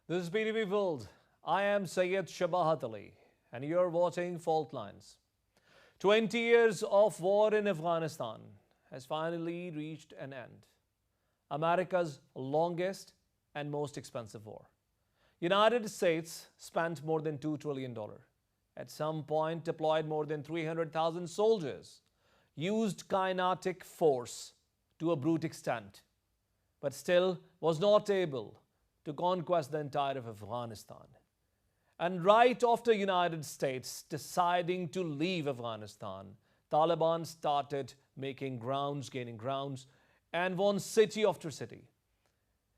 This is PTV World. I am Syed Shabahat Ali, and you're watching Fault Lines. 20 years of war in Afghanistan has finally reached an end. America's longest and most expensive war. United States spent more than $2 trillion. At some point deployed more than 300,000 soldiers, used kinetic force to a brute extent, but still was not able to conquest the entire of Afghanistan. And right after United States deciding to leave Afghanistan, Taliban started making grounds, gaining grounds, and won city after city.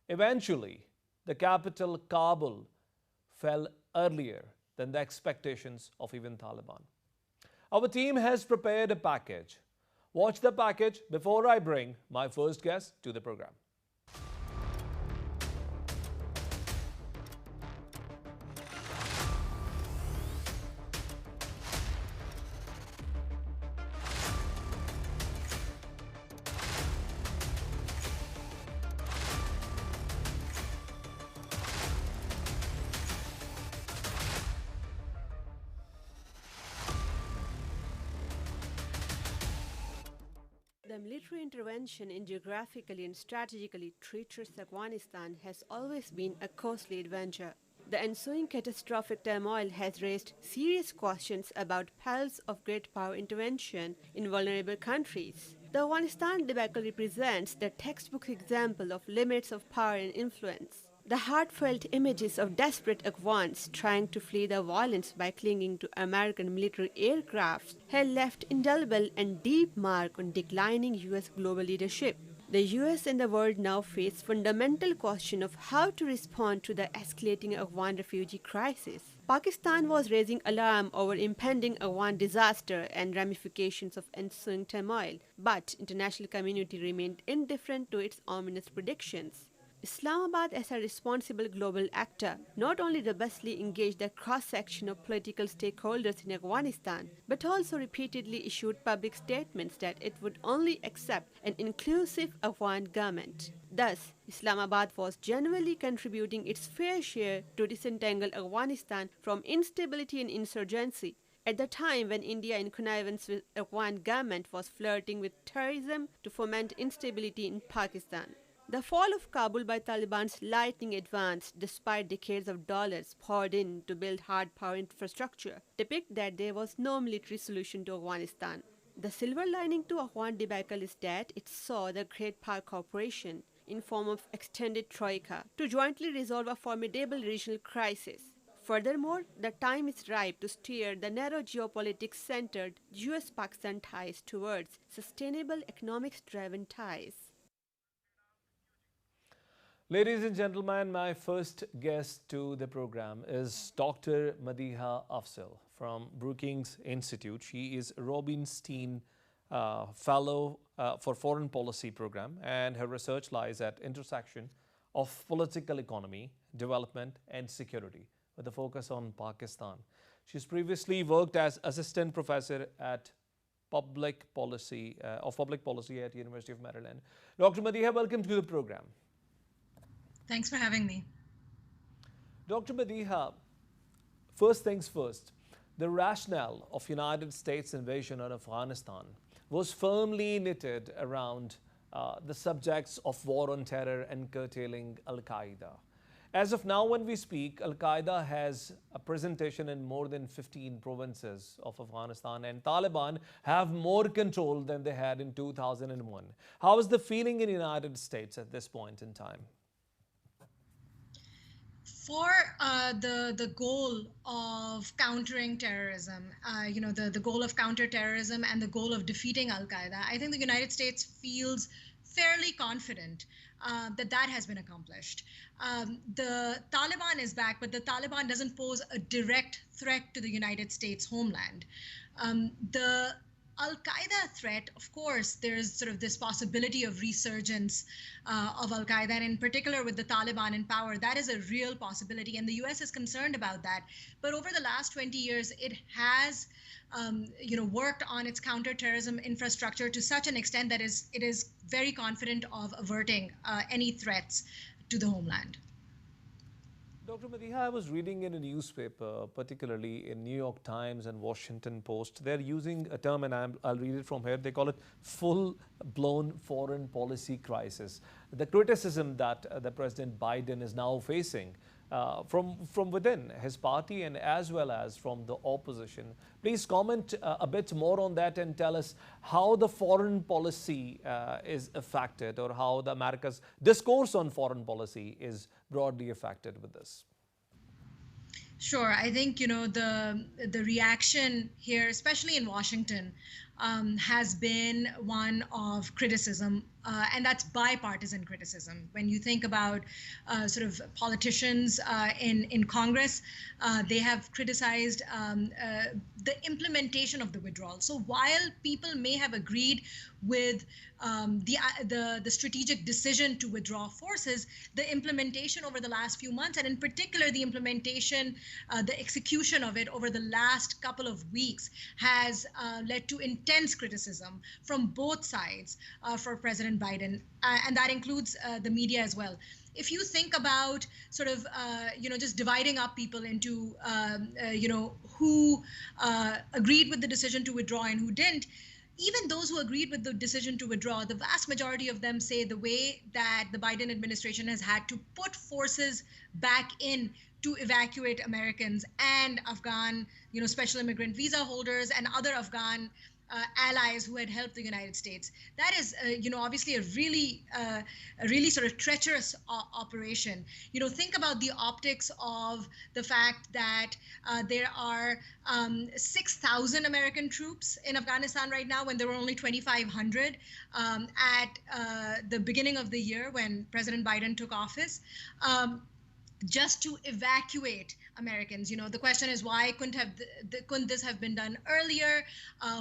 Eventually, the capital, Kabul, fell earlier than the expectations of even Taliban. Our team has prepared a package. Watch the package before I bring my first guest to the program. The military intervention in geographically and strategically treacherous Afghanistan has always been a costly adventure. The ensuing catastrophic turmoil has raised serious questions about perils of great power intervention in vulnerable countries. The Afghanistan debacle represents the textbook example of limits of power and influence. The heartfelt images of desperate Afghans trying to flee the violence by clinging to American military aircraft had left indelible and deep mark on declining U.S. global leadership. The U.S. and the world now face fundamental question of how to respond to the escalating Afghan refugee crisis. Pakistan was raising alarm over impending Afghan disaster and ramifications of ensuing turmoil, but international community remained indifferent to its ominous predictions. Islamabad, as a responsible global actor, not only robustly engaged the cross-section of political stakeholders in Afghanistan, but also repeatedly issued public statements that it would only accept an inclusive Afghan government. Thus, Islamabad was genuinely contributing its fair share to disentangle Afghanistan from instability and insurgency, at the time when India, in connivance with Afghan government, was flirting with terrorism to foment instability in Pakistan. The fall of Kabul by Taliban's lightning advance, despite decades of dollars poured in to build hard power infrastructure, depict that there was no military solution to Afghanistan. The silver lining to Afghan debacle is that it saw the great power cooperation, in form of extended troika, to jointly resolve a formidable regional crisis. Furthermore, the time is ripe to steer the narrow geopolitics-centered US-Pakistan ties towards sustainable economics-driven ties. Ladies and gentlemen, my first guest to the program is Dr. Madiha Afzal from Brookings Institute. She is Robinstein Fellow for Foreign Policy Program, and her research lies at intersection of political economy, development, and security, with a focus on Pakistan. She's previously worked as assistant professor at public policy at University of Maryland. Dr. Madiha, welcome to the program. Thanks for having me. Dr. Madiha, first things first, the rationale of United States invasion of Afghanistan was firmly knitted around the subjects of war on terror and curtailing Al-Qaeda. As of now, when we speak, Al-Qaeda has a presentation in more than 15 provinces of Afghanistan, and Taliban have more control than they had in 2001. How is the feeling in the United States at this point in time? For the goal of countering terrorism, the goal of counterterrorism and the goal of defeating Al-Qaeda, I think the United States feels fairly confident that has been accomplished. The Taliban is back, but the Taliban doesn't pose a direct threat to the United States homeland. The Al-Qaeda threat, of course, there's sort of this possibility of resurgence of Al-Qaeda, and in particular with the Taliban in power, that is a real possibility, and the U.S. is concerned about that. But over the last 20 years, it has worked on its counterterrorism infrastructure to such an extent that it is very confident of averting any threats to the homeland. Dr. Madiha, I was reading in a newspaper, particularly in New York Times and Washington Post, they're using a term, and I'll read it from here. They call it full-blown foreign policy crisis. The criticism that the President Biden is now facing from within his party and as well as from the opposition. Please comment a bit more on that and tell us how the foreign policy is affected, or how the America's discourse on foreign policy is broadly affected with this. Sure. I think, the reaction here, especially in Washington, has been one of criticism, and that's bipartisan criticism. When you think about sort of politicians in Congress, they have criticized the implementation of the withdrawal. So while people may have agreed with the strategic decision to withdraw forces, the implementation over the last few months, and in particular the implementation, the execution of it over the last couple of weeks, has led to intense criticism from both sides for President Biden, and that includes the media as well. If you think about sort of, just dividing up people into, who agreed with the decision to withdraw and who didn't, even those who agreed with the decision to withdraw, the vast majority of them say the way that the Biden administration has had to put forces back in to evacuate Americans and Afghan, special immigrant visa holders and other Afghan allies who had helped the United States. That is, obviously a really sort of treacherous operation. Think about the optics of the fact that there are 6,000 American troops in Afghanistan right now, when there were only 2,500 at the beginning of the year when President Biden took office. Just to evacuate Americans. The question is, why couldn't this have been done earlier,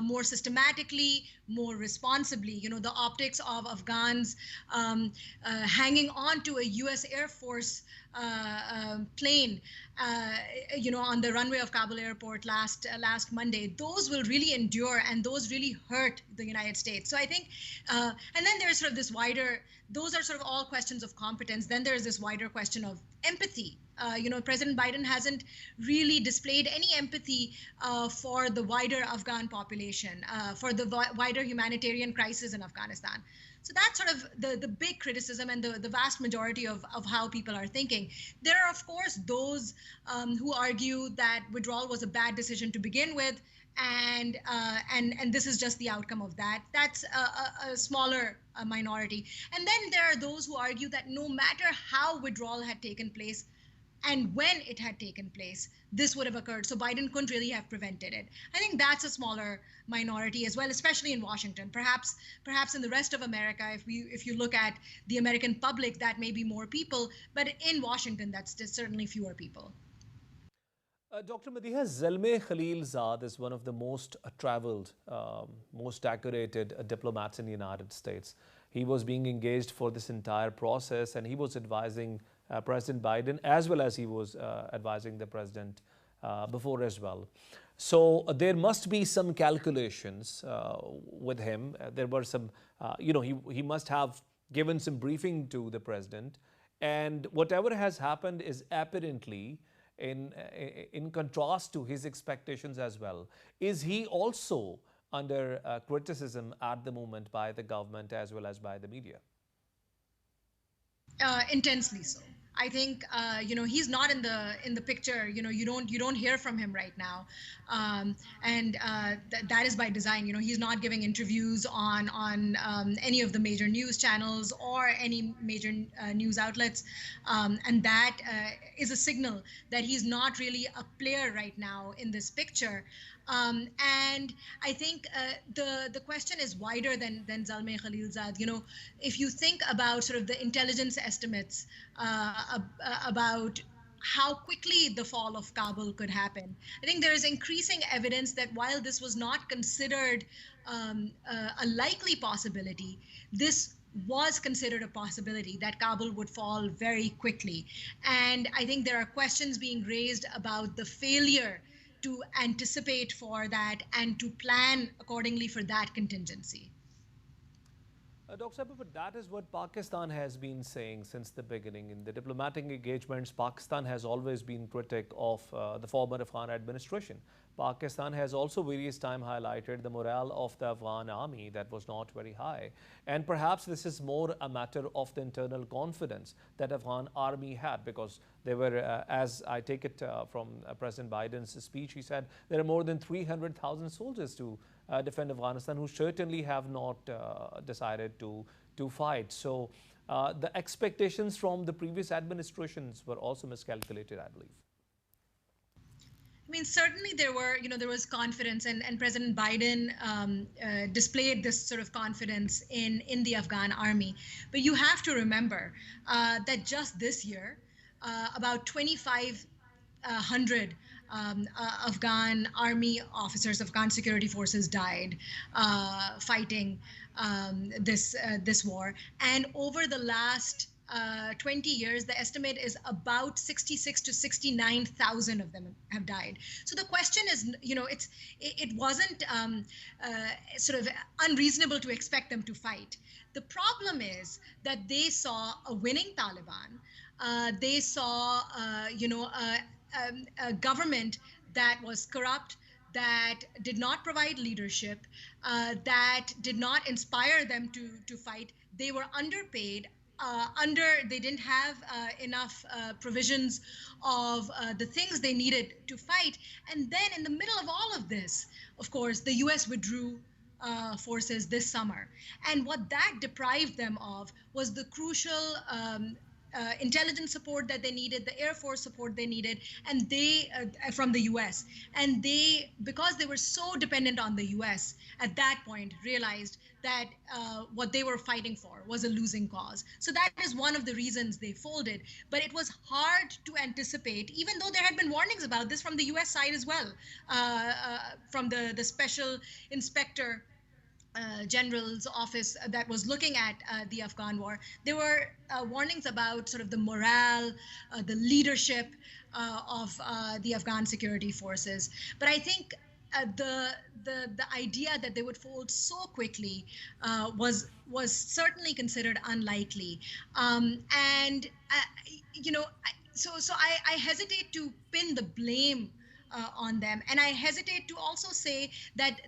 more systematically, more responsibly? The optics of Afghans hanging on to a U.S. Air Force plane, on the runway of Kabul airport last Monday, those will really endure, and those really hurt the United States. So I think, and then there's sort of this wider, those are sort of all questions of competence. Then there's this wider question of empathy. President Biden hasn't really displayed any empathy for the wider Afghan population, for the wider humanitarian crisis in Afghanistan. So that's sort of the big criticism and the vast majority of how people are thinking. There are, of course, those who argue that withdrawal was a bad decision to begin with, and this is just the outcome of that. That's a smaller minority. And then there are those who argue that no matter how withdrawal had taken place, and when it had taken place, this would have occurred. So Biden couldn't really have prevented it. I think that's a smaller minority as well, especially in Washington. Perhaps in the rest of America, if you look at the American public, that may be more people. But in Washington, that's certainly fewer people. Dr. Madiha, Zalmay Khalilzad is one of the most traveled, most decorated diplomats in the United States. He was being engaged for this entire process, and he was advising President Biden, as well as he was advising the president before as well. So there must be some calculations with him. There were some, he must have given some briefing to the president, and whatever has happened is apparently in contrast to his expectations as well. Is he also under criticism at the moment by the government as well as by the media? Intensely so. I think he's not in the picture. You don't hear from him right now, and that is by design. He's not giving interviews on any of the major news channels or any major news outlets, and that is a signal that he's not really a player right now in this picture. And I think the question is wider than Zalmay Khalilzad. If you think about sort of the intelligence estimates about how quickly the fall of Kabul could happen, I think there is increasing evidence that while this was not considered a likely possibility, this was considered a possibility that Kabul would fall very quickly. And I think there are questions being raised about the failure to anticipate for that and to plan accordingly for that contingency. Dr. Saib, but that is what Pakistan has been saying since the beginning. In the diplomatic engagements, Pakistan has always been critic of the former Afghan administration. Pakistan has also various times highlighted the morale of the Afghan army that was not very high. And perhaps this is more a matter of the internal confidence that Afghan army had, because they were, as I take it from President Biden's speech, he said there are more than 300,000 soldiers to defend Afghanistan who certainly have not decided to fight. So the expectations from the previous administrations were also miscalculated, I believe. I mean, certainly there was confidence, and President Biden displayed this sort of confidence in the Afghan army. But you have to remember that just this year, about 2,500 Afghan army officers, Afghan security forces died fighting this war. And over the last 20 years, the estimate is about 66 to 69,000 of them have died. So the question is, it wasn't sort of unreasonable to expect them to fight. The problem is that they saw a winning Taliban. They saw, a government that was corrupt, that did not provide leadership, that did not inspire them to fight. They were underpaid. They didn't have enough provisions of the things they needed to fight. And then in the middle of all of this, of course, the US withdrew forces this summer. And what that deprived them of was the crucial intelligence support that they needed, the Air Force support they needed, and they from the US. And they, because they were so dependent on the US at that point, realized that what they were fighting for was a losing cause. So that is one of the reasons they folded. But it was hard to anticipate, even though there had been warnings about this from the US side as well, from the special inspector General's office that was looking at the Afghan war. There were warnings about sort of the morale, the leadership of the Afghan security forces. But I think the idea that they would fold so quickly was certainly considered unlikely. So I hesitate to pin the blame on them, and I hesitate to also say that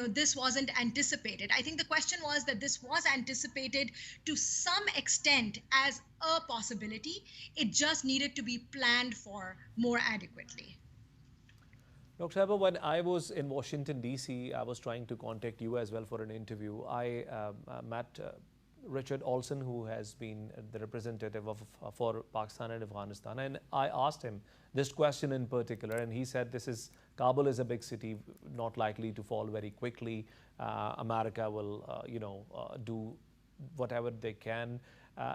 this wasn't anticipated. I think the question was that this was anticipated to some extent as a possibility. It just needed to be planned for more adequately. Dr. Saib, when I was in Washington, D.C., I was trying to contact you as well for an interview. I met Richard Olson, who has been the representative for Pakistan and Afghanistan, and I asked him this question in particular, and he said Kabul is a big city, not likely to fall very quickly. America will, do whatever they can.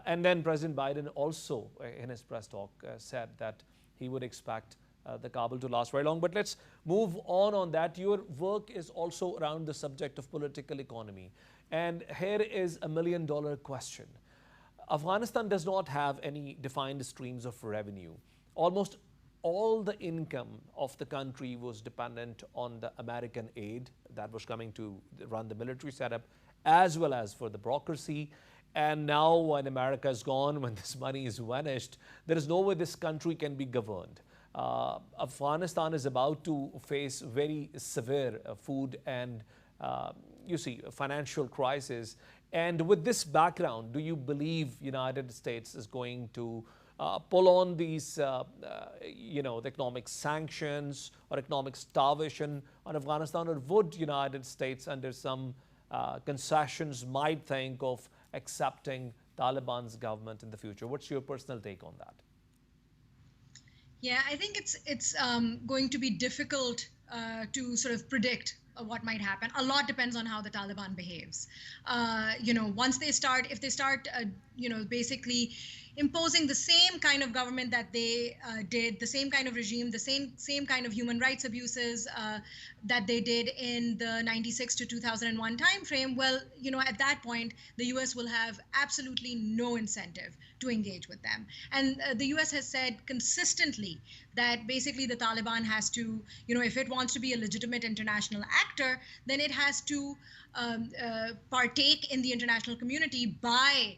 And then President Biden also, in his press talk, said that he would expect the Kabul to last very long. But let's move on that. Your work is also around the subject of political economy. And here is $1 million question. Afghanistan does not have any defined streams of revenue. Almost all the income of the country was dependent on the American aid that was coming to run the military setup, as well as for the bureaucracy. And now when America is gone, when this money is vanished, there is no way this country can be governed. Afghanistan is about to face very severe food and financial crisis. And with this background, do you believe United States is going to pull on these, the economic sanctions or economic starvation on Afghanistan, or would United States, under some concessions, might think of accepting Taliban's government in the future? What's your personal take on that? Yeah, I think it's going to be difficult to sort of predict what might happen. A lot depends on how the Taliban behaves. Once they start, if they start, basically imposing the same kind of government that they did, the same kind of regime, the same kind of human rights abuses that they did in the 96 to 2001 timeframe, well, at that point, the U.S. will have absolutely no incentive to engage with them. And the U.S. has said consistently that basically the Taliban has to, if it wants to be a legitimate international actor, then it has to partake in the international community by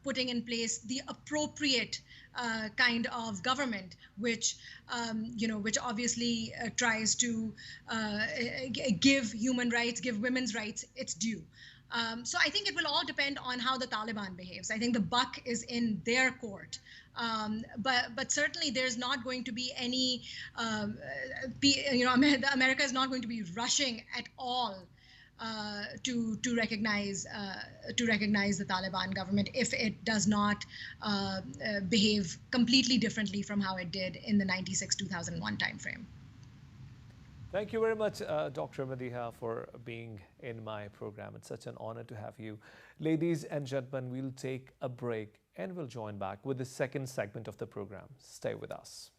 putting in place the appropriate kind of government, which which obviously tries to give human rights, give women's rights its due. So I think it will all depend on how the Taliban behaves. I think the buck is in their court. But certainly there's not going to be any, America is not going to be rushing at all to recognize the Taliban government if it does not behave completely differently from how it did in the 96-2001 timeframe. Thank you very much, Dr. Madiha, for being in my program. It's such an honor to have you. Ladies and gentlemen, we'll take a break and we'll join back with the second segment of the program. Stay with us.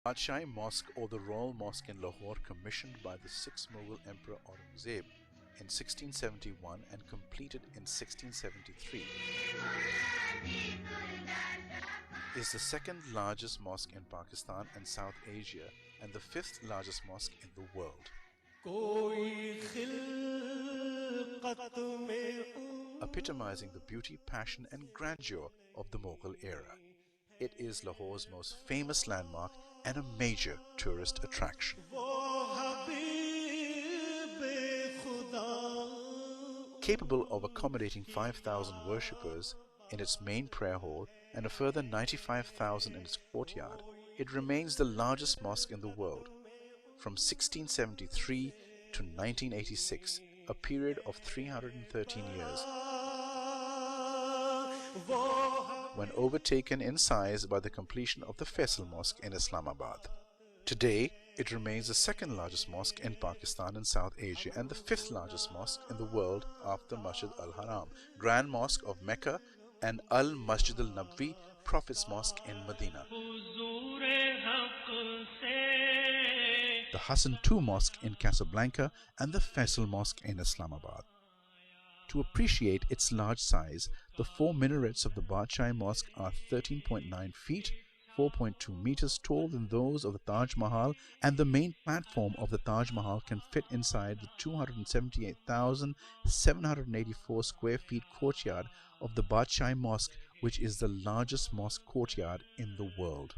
Badshai Mosque, or the Royal Mosque in Lahore, commissioned by the 6th Mughal Emperor Aurangzeb in 1671 and completed in 1673, is the second largest mosque in Pakistan and South Asia and the 5th largest mosque in the world. Epitomizing the beauty, passion and grandeur of the Mughal era. It is Lahore's most famous landmark and a major tourist attraction. Capable of accommodating 5,000 worshippers in its main prayer hall and a further 95,000 in its courtyard, it remains the largest mosque in the world. From 1673 to 1986, a period of 313 years, when overtaken in size by the completion of the Faisal Mosque in Islamabad. Today, it remains the second largest mosque in Pakistan and South Asia and the 5th largest mosque in the world after Masjid al-Haram, Grand Mosque of Mecca, and Al-Masjid al-Nabwi, Prophet's Mosque in Medina. The Hassan II Mosque in Casablanca and the Faisal Mosque in Islamabad. To appreciate its large size, the 4 minarets of the Badshai Mosque are 13.9 feet, 4.2 meters taller than those of the Taj Mahal, and the main platform of the Taj Mahal can fit inside the 278,784 square feet courtyard of the Badshai Mosque, which is the largest mosque courtyard in the world.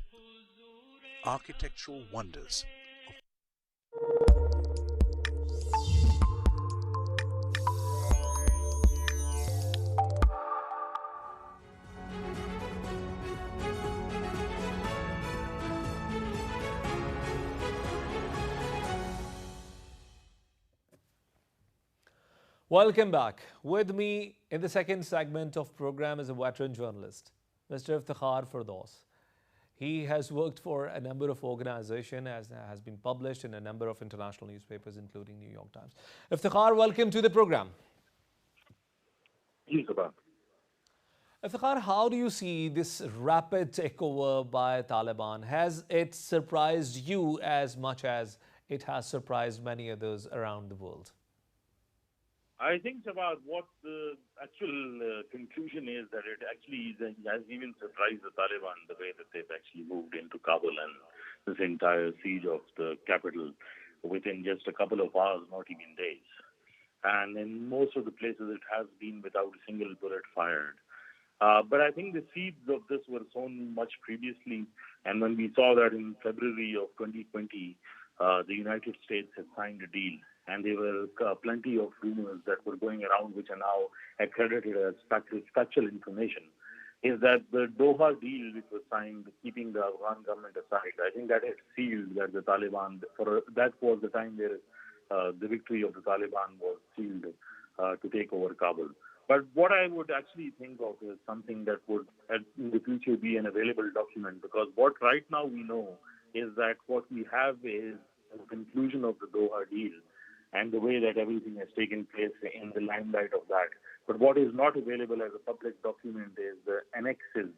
Architectural wonders. Welcome back. With me in the second segment of program is a veteran journalist, Mr. Iftikhar Firdaus. He has worked for a number of organizations, as has been published in a number of international newspapers, including New York Times. Iftikhar, welcome to the program. Yes, Sabah. Iftikhar, how do you see this rapid takeover by Taliban? Has it surprised you as much as it has surprised many others around the world? I think about what the actual conclusion is that it actually has even surprised the Taliban the way that they've actually moved into Kabul and this entire siege of the capital within just a couple of hours, not even days. And in most of the places, it has been without a single bullet fired. But I think the seeds of this were sown much previously. And when we saw that in February of 2020, the United States had signed a deal and there were plenty of rumors that were going around, which are now accredited as factual information, is that the Doha deal, which was signed, keeping the Afghan government aside, I think that it sealed that the Taliban, that was the time where the victory of the Taliban was sealed to take over Kabul. But what I would actually think of is something that would, in the future, be an available document, because what right now we know is that what we have is a conclusion of the Doha deal and the way that everything has taken place in the limelight of that. But what is not available as a public document is the annexes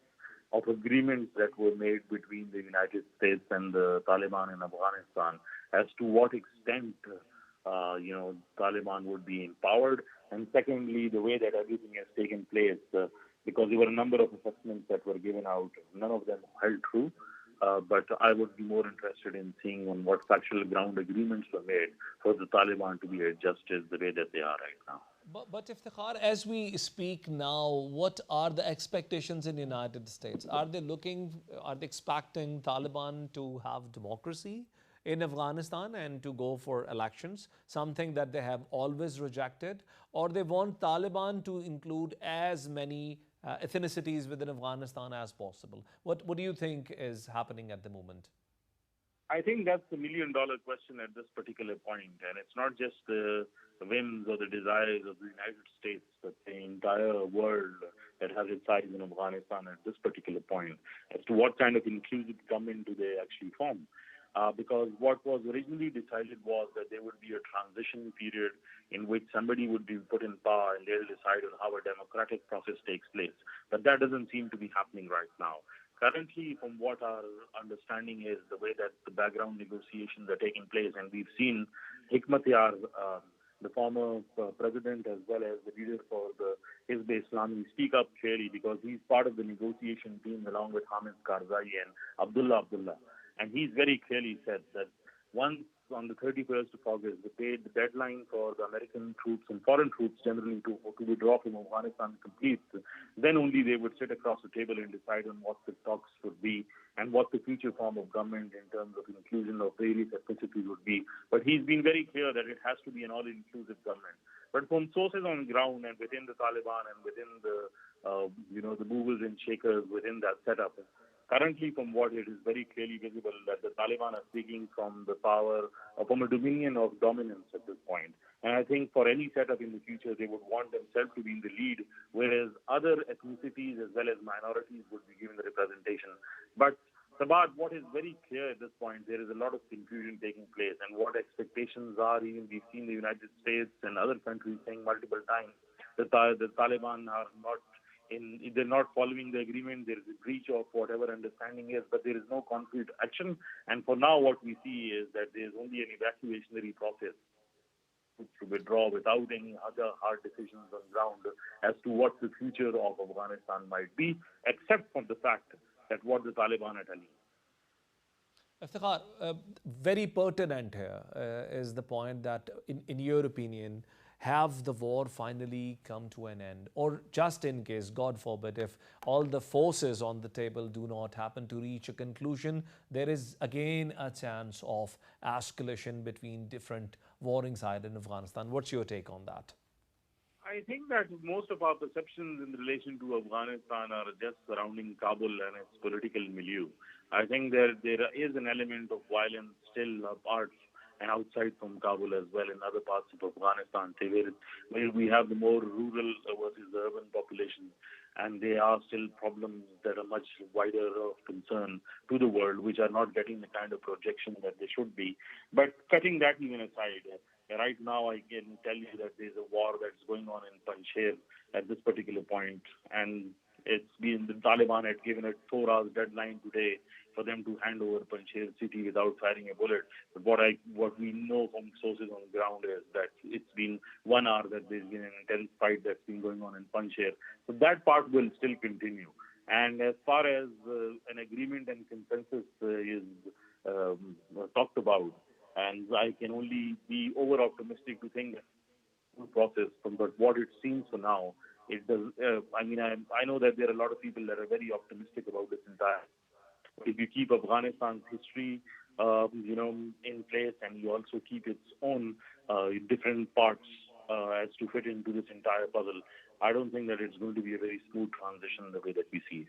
of agreements that were made between the United States and the Taliban in Afghanistan as to what extent, Taliban would be empowered, and secondly, the way that everything has taken place, because there were a number of assessments that were given out, none of them held true. But I would be more interested in seeing on what factual ground agreements were made for the Taliban to be adjusted the way that they are right now. But Iftikhar, as we speak now, what are the expectations in the United States? Are they expecting Taliban to have democracy in Afghanistan and to go for elections, something that they have always rejected? Or they want Taliban to include as many ethnicities within Afghanistan as possible? What do you think is happening at the moment? I think that's the million-dollar question at this particular point, and it's not just the whims or the desires of the United States, but the entire world that has its eyes in Afghanistan at this particular point as to what kind of inclusive government do they actually form. Because what was originally decided was that there would be a transition period in which somebody would be put in power and they'll decide on how a democratic process takes place. But that doesn't seem to be happening right now. Currently, from what our understanding is, the way that the background negotiations are taking place, and we've seen Hikmatyar, the former president, as well as the leader for the Hizb Islami, speak up clearly because he's part of the negotiation team along with Hamid Karzai and Abdullah. And he's very clearly said that once on the 31st of August, the deadline for the American troops and foreign troops generally to withdraw from Afghanistan completes, then only they would sit across the table and decide on what the talks would be and what the future form of government in terms of inclusion of various ethnicities would be. But he's been very clear that it has to be an all-inclusive government. But from sources on ground and within the Taliban and within the movers and shakers within that setup, currently, from what it is very clearly visible that the Taliban are speaking from the power, from a dominion of dominance at this point. And I think for any setup in the future, they would want themselves to be in the lead, whereas other ethnicities as well as minorities would be given the representation. But Sabad, what is very clear at this point, there is a lot of confusion taking place, and what expectations are, even we've seen the United States and other countries saying multiple times that the Taliban are not they're not following the agreement, there is a breach of whatever understanding is, but there is no concrete action. And for now, what we see is that there is only an evacuationary process to withdraw without any other hard decisions on ground as to what the future of Afghanistan might be, except for the fact that what the Taliban are telling. Iftikhar, very pertinent here is the point that, in your opinion, have the war finally come to an end? Or just in case, God forbid, if all the forces on the table do not happen to reach a conclusion, there is again a chance of escalation between different warring sides in Afghanistan. What's your take on that? I think that most of our perceptions in relation to Afghanistan are just surrounding Kabul and its political milieu. I think there is an element of violence still apart and outside from Kabul as well in other parts of Afghanistan, where we have the more rural versus the urban population, and there are still problems that are much wider of concern to the world, which are not getting the kind of projection that they should be. But cutting that even aside, right now I can tell you that there's a war that's going on in Panjshir at this particular point, and the Taliban had given a 4 hours deadline today for them to hand over Panjshir city without firing a bullet. But what we know from sources on the ground is that it's been 1 hour that there's been an intense fight that's been going on in Panjshir. So that part will still continue. And as far as an agreement and consensus is talked about, and I can only be over-optimistic to think that the process, but what it seems for now, it does. I know that there are a lot of people that are very optimistic about this entire. If you keep Afghanistan's history, in place, and you also keep its own different parts as to fit into this entire puzzle, I don't think that it's going to be a very smooth transition the way that we see.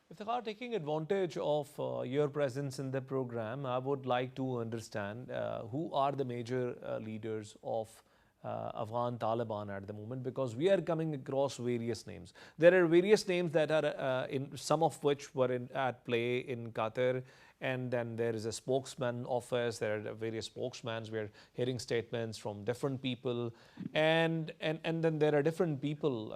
If they are taking advantage of your presence in the program, I would like to understand who are the major leaders of Afghan Taliban at the moment, because we are coming across various names. There are various names that are in some of which were at play in Qatar, and then there is a spokesman office. There are various spokesmen. We're hearing statements from different people, and then there are different people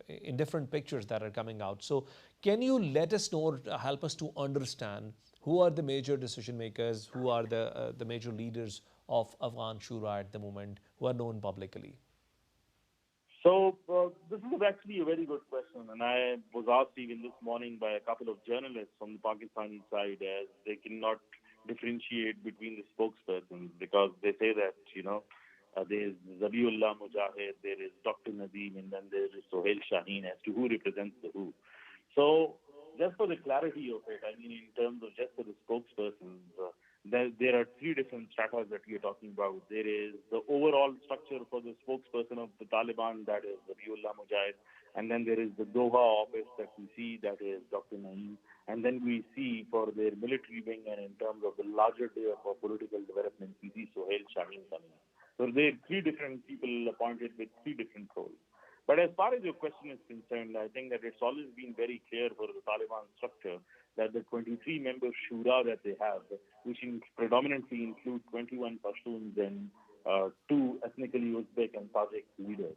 in different pictures that are coming out. So, can you let us know, or help us to understand who are the major decision makers, who are the major leaders of Afghan Shura at the moment, who are known publicly? So this is actually a very good question, and I was asked even this morning by a couple of journalists from the Pakistani side, as they cannot differentiate between the spokespersons because they say that there is Zabiullah Mujahid, there is Dr. Nadeem, and then there is Sohail Shaheen as to who represents the who. So, just for the clarity of it, I mean, in terms of just for the spokespersons, there are three different stratas that we are talking about. There is the overall structure for the spokesperson of the Taliban, that is Zabiullah Mujahid, and then there is the Doha office that we see, that is Dr. Naeem, and then we see for their military wing and in terms of the larger day for political development, we see Sohail Shaheen coming. So there are three different people appointed with three different roles. But as far as your question is concerned, I think that it's always been very clear for the Taliban structure that the 23-member shura that they have, which predominantly include 21 Pashtuns and two ethnically Uzbek and Tajik leaders,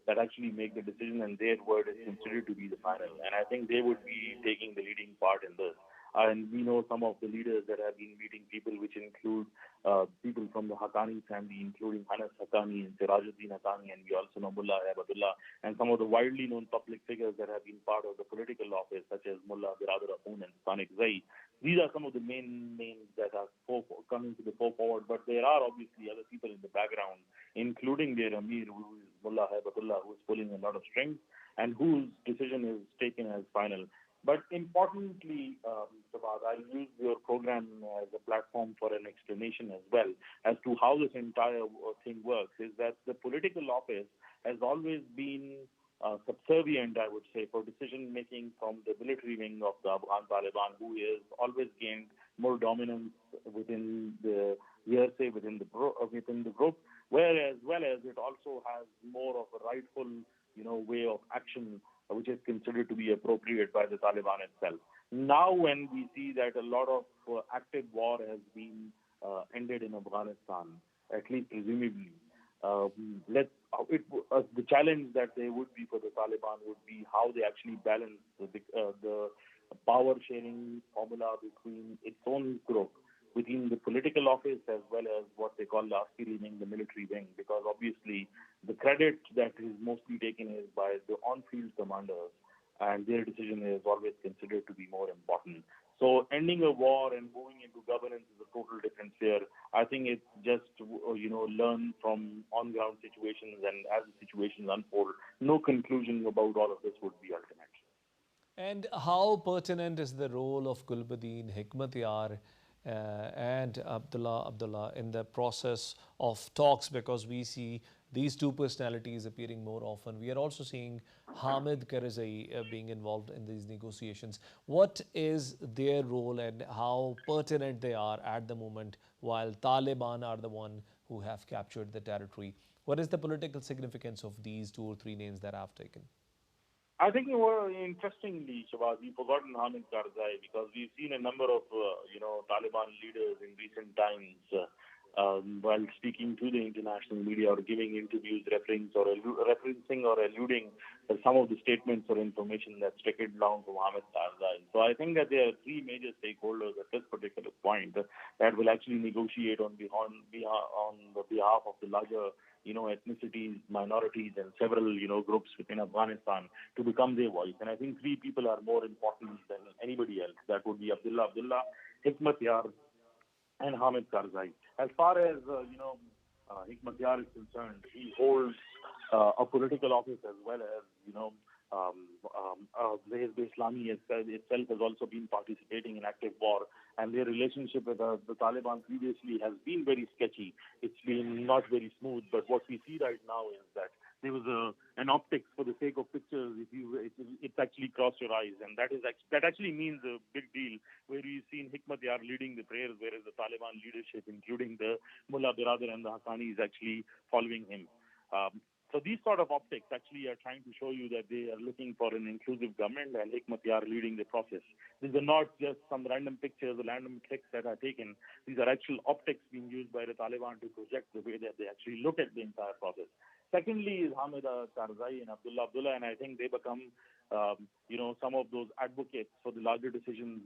that actually make the decision, and their word is considered to be the final. And I think they would be taking the leading part in this. And we know some of the leaders that have been meeting people, which include people from the Haqqani family, including Anas Haqqani and Sirajuddin Haqqani, and we also know Mullah Abdullah, and some of the widely known public figures that have been part of the political office, such as Mullah Biradar Apoon and Sadiq Zai. These are some of the main names that are coming to the forward, but there are obviously other people in the background, including their Amir, who is Mullah Abdullah, who is pulling a lot of strings, and whose decision is taken as final. But importantly, Shabad, I'll use your program as a platform for an explanation as well as to how this entire thing works. Is that the political office has always been subservient, I would say, for decision making from the military wing of the Afghan Taliban, who has always gained more dominance within the hearsay within the group, whereas well as it also has more of a rightful way of action which is considered to be appropriate by the Taliban itself. Now, when we see that a lot of active war has been ended in Afghanistan, at least presumably, let the challenge that there would be for the Taliban would be how they actually balance the power sharing formula between its own group, within the political office, as well as what they call the askari wing, the military wing, because obviously the credit that is mostly taken is by the on-field commanders, and their decision is always considered to be more important. So ending a war and moving into governance is a total different sphere. I think it's just learn from on-ground situations, and as the situations unfold, no conclusion about all of this would be ultimate. And how pertinent is the role of Gulbuddin Hikmatyar and Abdullah in the process of talks? Because we see these two personalities appearing more often. We are also seeing Hamid Karzai being involved in these negotiations. What is their role and how pertinent they are at the moment, while Taliban are the one who have captured the territory? What is the political significance of these two or three names that I've taken? I think interestingly, Shabazz, we've forgotten Hamid Karzai because we've seen a number of Taliban leaders in recent times while speaking to the international media or giving interviews referencing or alluding to some of the statements or information that's trickled down from Hamid Karzai. So I think that there are three major stakeholders at this particular point that will actually negotiate on the behalf of the larger ethnicities, minorities, and several, groups within Afghanistan to become their voice. And I think three people are more important than anybody else. That would be Abdullah, Hikmatyar, and Hamid Karzai. As far as, Hikmatyar is concerned, he holds a political office as well as, the Hizb Islami itself has also been participating in active war, and their relationship with the Taliban previously has been very sketchy. It's been not very smooth. But what we see right now is that there was an optics for the sake of pictures. It's actually crossed your eyes, and that actually means a big deal. Where we've seen Hikmat Yar leading the prayers, whereas the Taliban leadership, including the Mullah Biradar and the Haqqani, is actually following him. So these sort of optics actually are trying to show you that they are looking for an inclusive government, and Hikmat Yar leading the process. These are not just some random pictures or random clicks that are taken. These are actual optics being used by the Taliban to project the way that they actually look at the entire process. Secondly is Hamida Karzai and Abdullah, and I think they become, some of those advocates for the larger decisions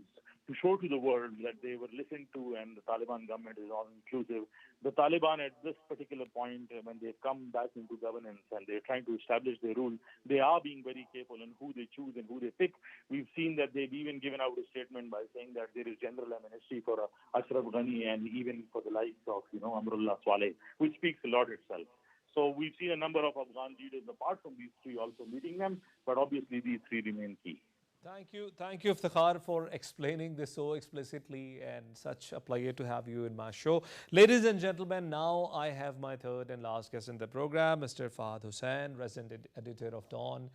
to show to the world that they were listened to and the Taliban government is all inclusive. The Taliban at this particular point, when they've come back into governance and they're trying to establish their rule, they are being very careful in who they choose and who they pick. We've seen that they've even given out a statement by saying that there is general amnesty for Ashraf Ghani and even for the likes of, Amrullah Saleh, which speaks a lot itself. So we've seen a number of Afghan leaders apart from these three also meeting them, but obviously these three remain key. Thank you, Iftikhar, for explaining this so explicitly, and such a pleasure to have you in my show. Ladies and gentlemen, now I have my third and last guest in the program, Mr. Fahad Hussain, resident editor of Dawn,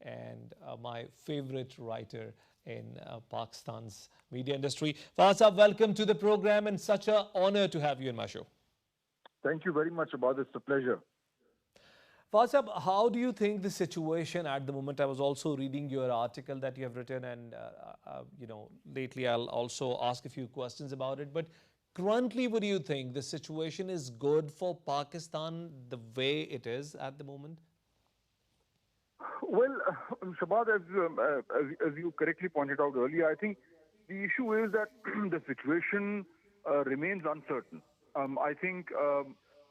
and my favorite writer in Pakistan's media industry. Fahad Sahab, welcome to the program, and such an honor to have you in my show. Thank you very much, Abad. It's a pleasure. Fahad, how do you think the situation at the moment? I was also reading your article that you have written, and lately I'll also ask a few questions about it. But currently, what do you think? The situation is good for Pakistan the way it is at the moment? Well, Shabad, as you correctly pointed out earlier, I think the issue is that the situation remains uncertain. I think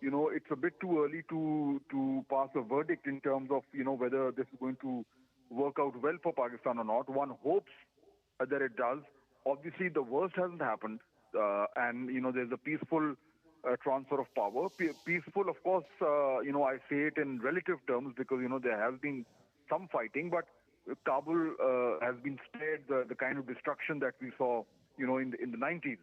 it's a bit too early to pass a verdict in terms of whether this is going to work out well for Pakistan or not. One hopes that it does. Obviously, the worst hasn't happened, and there's a peaceful transfer of power. Peaceful, of course. I say it in relative terms because there has been some fighting, but Kabul has been spared the kind of destruction that we saw in the 90s.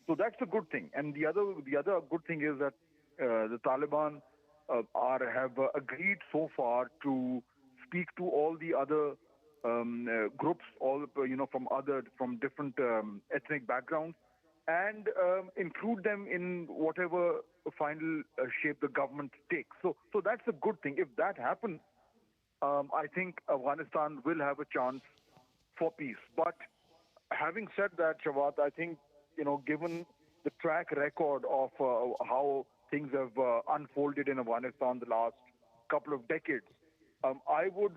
So that's a good thing. And the other good thing is that the Taliban have agreed so far to speak to all the other groups, all from different ethnic backgrounds, and include them in whatever final shape the government takes. So that's a good thing. If that happens, I think Afghanistan will have a chance for peace. But having said that, Shawat, I think given the track record of how things have unfolded in Afghanistan the last couple of decades, I would,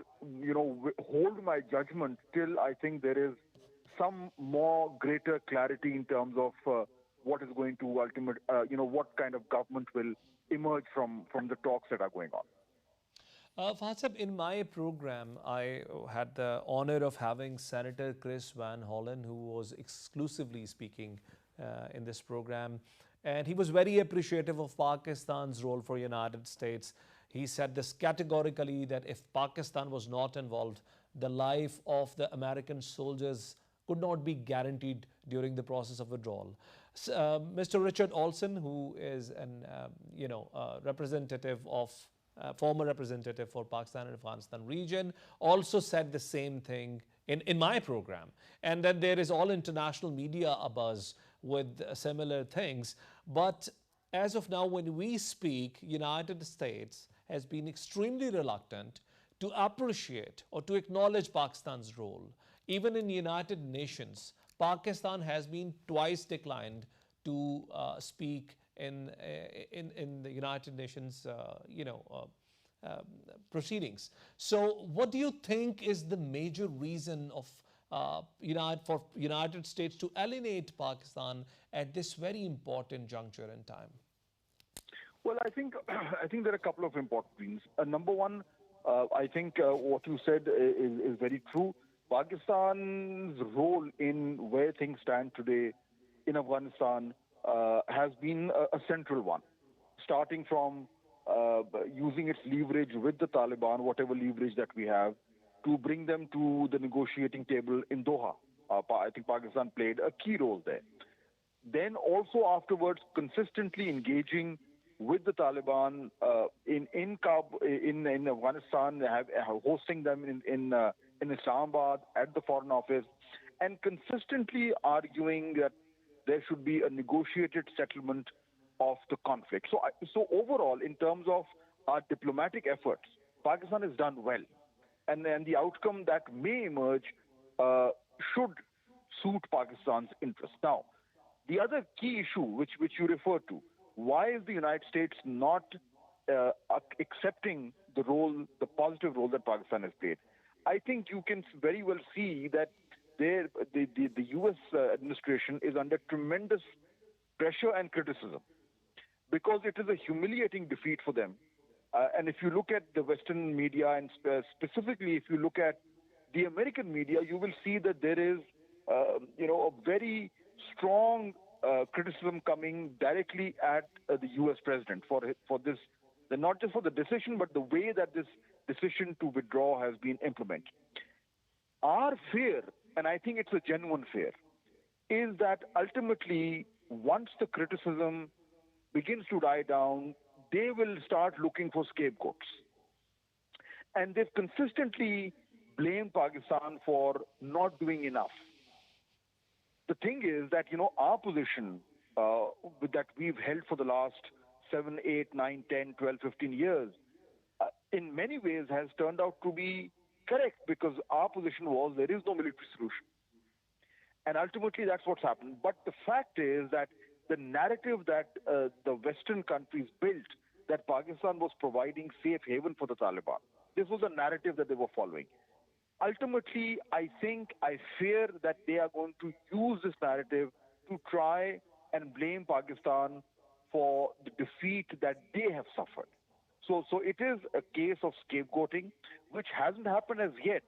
hold my judgment till I think there is some more greater clarity in terms of what is going to what kind of government will emerge from the talks that are going on. Fahad, in my program, I had the honor of having Senator Chris Van Hollen, who was exclusively speaking in this program. And he was very appreciative of Pakistan's role for United States. He said this categorically, that if Pakistan was not involved, the life of the American soldiers could not be guaranteed during the process of withdrawal. Mr. Richard Olson, who is an representative of former representative for Pakistan and Afghanistan region, also said the same thing in my program. And then there is all international media abuzz with similar things. But as of now, when we speak, United States has been extremely reluctant to appreciate or to acknowledge Pakistan's role. Even in United Nations, Pakistan has been twice declined to speak in the United Nations, proceedings. So, what do you think is the major reason of for United States to alienate Pakistan at this very important juncture in time? Well, I think there are a couple of important reasons. Number one, I think what you said is very true. Pakistan's role in where things stand today in Afghanistan has been a central one, starting from using its leverage with the Taliban, whatever leverage that we have, to bring them to the negotiating table in Doha. I think Pakistan played a key role there. Then also afterwards, consistently engaging with the Taliban in Kabul, in Afghanistan, hosting them in Islamabad at the Foreign Office, and consistently arguing that there should be a negotiated settlement of the conflict. So overall, in terms of our diplomatic efforts, Pakistan has done well, and the outcome that may emerge should suit Pakistan's interests. Now, the other key issue which you referred to, why is the United States not accepting the positive role that Pakistan has played? I think you can very well see that the U.S. Administration is under tremendous pressure and criticism because it is a humiliating defeat for them. And if you look at the Western media, and specifically if you look at the American media, you will see that there is, a very strong criticism coming directly at the U.S. president for this, not just for the decision, but the way that this decision to withdraw has been implemented. Our fear, and I think it's a genuine fear, is that ultimately, once the criticism begins to die down, they will start looking for scapegoats. And they've consistently blamed Pakistan for not doing enough. The thing is that, our position that we've held for the last 7, 8, 9, 10, 12, 15 years, in many ways has turned out to be correct, because our position was there is no military solution. And ultimately that's what's happened. But the fact is that the narrative that the Western countries built, that Pakistan was providing safe haven for the Taliban, this was a narrative that they were following. Ultimately, I fear that they are going to use this narrative to try and blame Pakistan for the defeat that they have suffered. So it is a case of scapegoating, which hasn't happened as yet.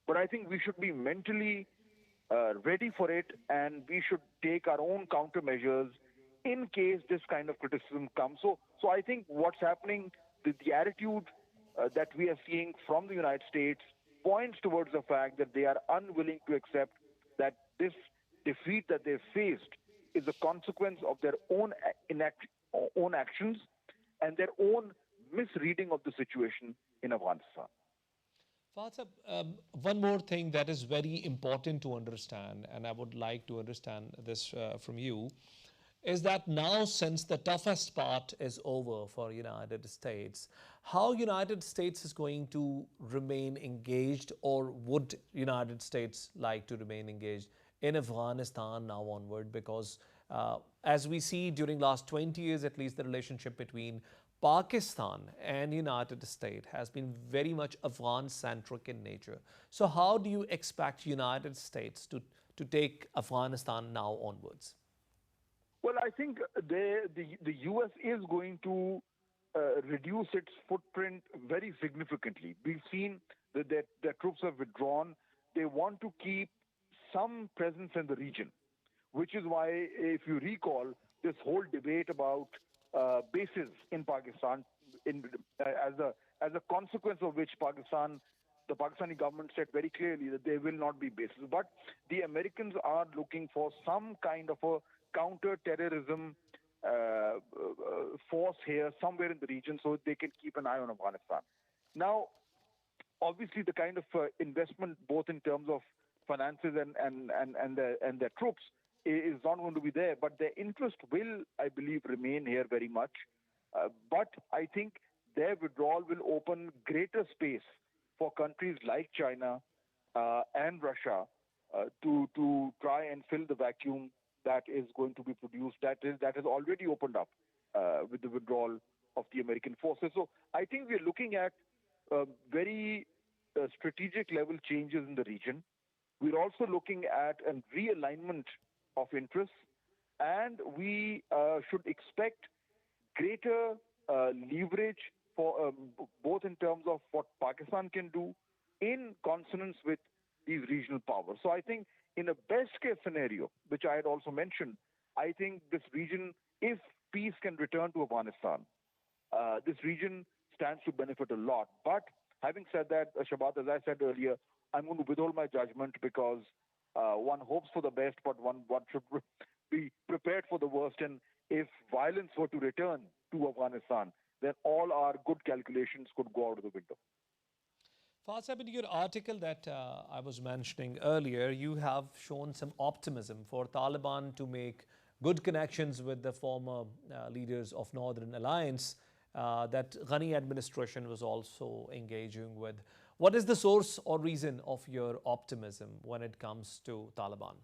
But I think we should be mentally ready for it, and we should take our own countermeasures in case this kind of criticism comes. So I think what's happening, the attitude that we are seeing from the United States points towards the fact that they are unwilling to accept that this defeat that they've faced is a consequence of their own actions and their own misreading of the situation in Afghanistan. Fatah, one more thing that is very important to understand, and I would like to understand this from you, is that now, since the toughest part is over for United States, how United States is going to remain engaged, or would United States like to remain engaged in Afghanistan now onward? Because as we see during last 20 years, at least, the relationship between Pakistan and United States has been very much Afghan-centric in nature. So how do you expect United States to take Afghanistan now onwards? Well, I think the U.S. is going to reduce its footprint very significantly. We've seen that their troops have withdrawn. They want to keep some presence in the region, which is why, if you recall, this whole debate about bases in Pakistan, as a consequence of which the Pakistani government said very clearly that there will not be bases. But the Americans are looking for some kind of a counter-terrorism force here somewhere in the region, so they can keep an eye on Afghanistan. Now, obviously, the kind of investment, both in terms of finances and their troops, is not going to be there, but their interest will, I believe, remain here very much. But I think their withdrawal will open greater space for countries like China and Russia to try and fill the vacuum that is going to be produced, that has already opened up with the withdrawal of the American forces. So I think we're looking at very strategic level changes in the region. We're also looking at a realignment of interests, and we should expect greater leverage for both in terms of what Pakistan can do in consonance with these regional powers. So I think in a best case scenario, which I had also mentioned, I think this region, if peace can return to Afghanistan, this region stands to benefit a lot. But Having said that, Shabbat, as I said earlier, I'm going to withhold my judgment because one hopes for the best, but one should be prepared for the worst. And if violence were to return to Afghanistan, then all our good calculations could go out of the window. Fazab, in your article that I was mentioning earlier, you have shown some optimism for Taliban to make good connections with the former leaders of Northern Alliance that Ghani administration was also engaging with. What is the source or reason of your optimism when it comes to Taliban?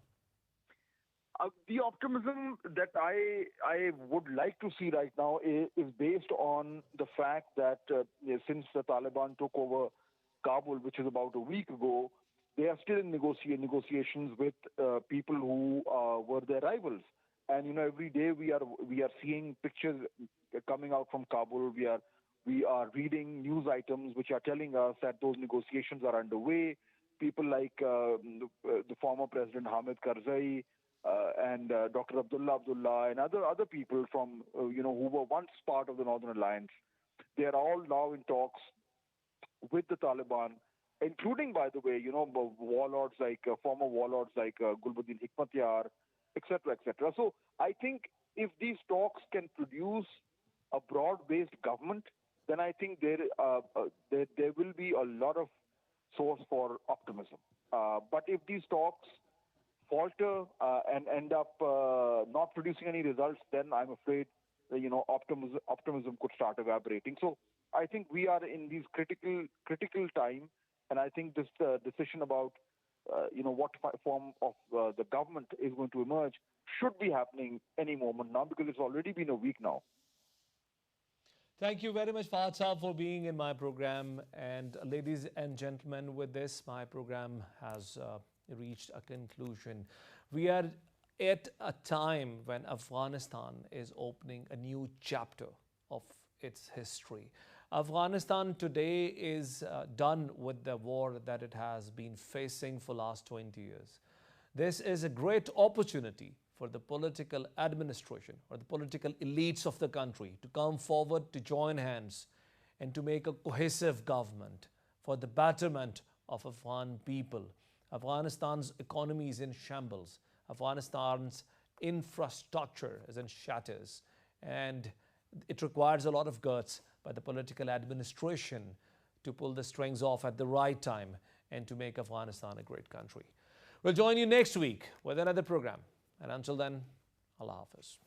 The optimism that I would like to see right now is based on the fact that since the Taliban took over Kabul, which is about a week ago, they are still in negotiations with people who were their rivals. And every day we are seeing pictures coming out from Kabul. We are reading news items which are telling us that those negotiations are underway. People like the former President Hamid Karzai and Dr. Abdullah and other people from who were once part of the Northern Alliance, they are all now in talks with the Taliban, including, by the way, warlords like former warlords like Gulbuddin Hikmatyar, etc., etc. So I think if these talks can produce a broad-based government, then I think there will be a lot of source for optimism. But if these talks falter and end up not producing any results, then I'm afraid optimism could start evaporating. So I think we are in these critical time, and I think this decision about what form of the government is going to emerge should be happening any moment now, because it's already been a week now. Thank you very much, Fahad Saab, for being in my program. And ladies and gentlemen, with this, my program has reached a conclusion. We are at a time when Afghanistan is opening a new chapter of its history. Afghanistan today is done with the war that it has been facing for the last 20 years. This is a great opportunity for the political administration or the political elites of the country to come forward, to join hands and to make a cohesive government for the betterment of Afghan people. Afghanistan's economy is in shambles. Afghanistan's infrastructure is in shatters, and it requires a lot of guts by the political administration to pull the strings off at the right time and to make Afghanistan a great country. We'll join you next week with another program. And until then, Allah Hafiz.